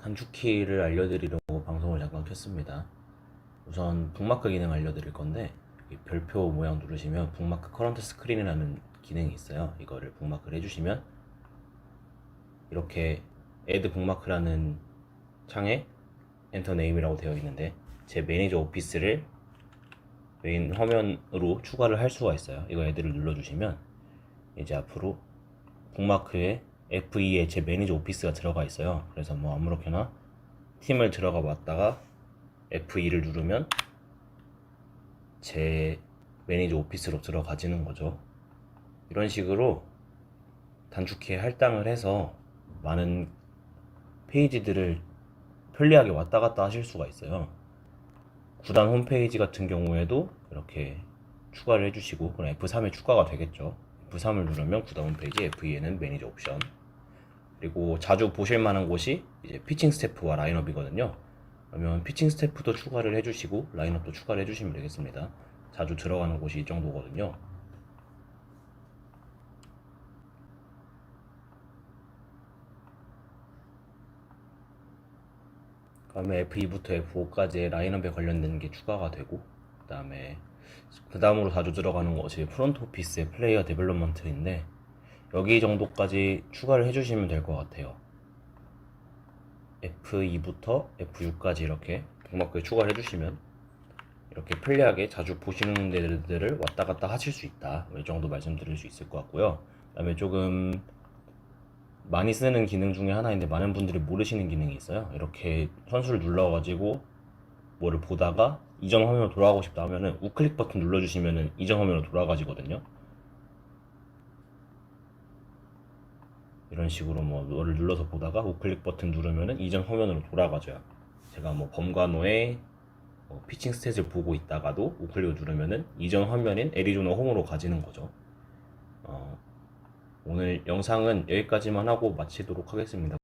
단축키를 알려드리려고 방송을 잠깐 켰습니다. 우선 북마크 기능 알려드릴 건데, 이 별표 모양 누르시면 북마크 커런트 스크린이라는 기능이 있어요. 이거를 북마크를 해주시면 이렇게 add 북마크라는 창에 엔터 네임이라고 되어 있는데, 제 매니저 오피스를 메인 화면으로 추가를 할 수가 있어요. 이거 애들을 눌러주시면 이제 앞으로 북마크에 F2에 제 매니저 오피스가 들어가 있어요. 그래서 뭐 아무렇게나 팀을 들어가 봤다가 F2를 누르면 제 매니저 오피스로 들어가지는 거죠. 이런 식으로 단축키에 할당을 해서 많은 페이지들을 편리하게 왔다 갔다 하실 수가 있어요. 구단 홈페이지 같은 경우에도 이렇게 추가를 해주시고, 그럼 F3에 추가가 되겠죠. F3을 누르면 구단 홈페이지, F2에는 매니저 옵션. 그리고 자주 보실 만한 곳이 이제 피칭 스태프와 라인업이거든요. 그러면 피칭 스태프도 추가를 해주시고 라인업도 추가를 해주시면 되겠습니다. 자주 들어가는 곳이 이 정도거든요. 그다음에 F2부터 F5까지 라인업에 관련된 게 추가가 되고, 그 다음으로 자주 들어가는 것이 프론트 오피스의 플레이어 데벨롭먼트인데, 여기 정도까지 추가를 해주시면 될 것 같아요. F2부터 F6까지 이렇게 북마크에 추가를 해주시면 이렇게 편리하게 자주 보시는 데들을 왔다 갔다 하실 수 있다, 이 정도 말씀드릴 수 있을 것 같고요. 그 다음에 조금 많이 쓰는 기능 중에 하나인데 많은 분들이 모르시는 기능이 있어요. 이렇게 선수를 눌러가지고 뭐를 보다가 이전 화면으로 돌아가고 싶다 하면은 우클릭 버튼 눌러주시면은 이전 화면으로 돌아가지거든요. 이런 식으로 뭐를 눌러서 보다가 우클릭 버튼 누르면은 이전 화면으로 돌아가죠. 제가 뭐 범관호의 피칭 스탯을 보고 있다가도 우클릭을 누르면은 이전 화면인 애리조나 홈으로 가지는 거죠. 오늘 영상은 여기까지만 하고 마치도록 하겠습니다.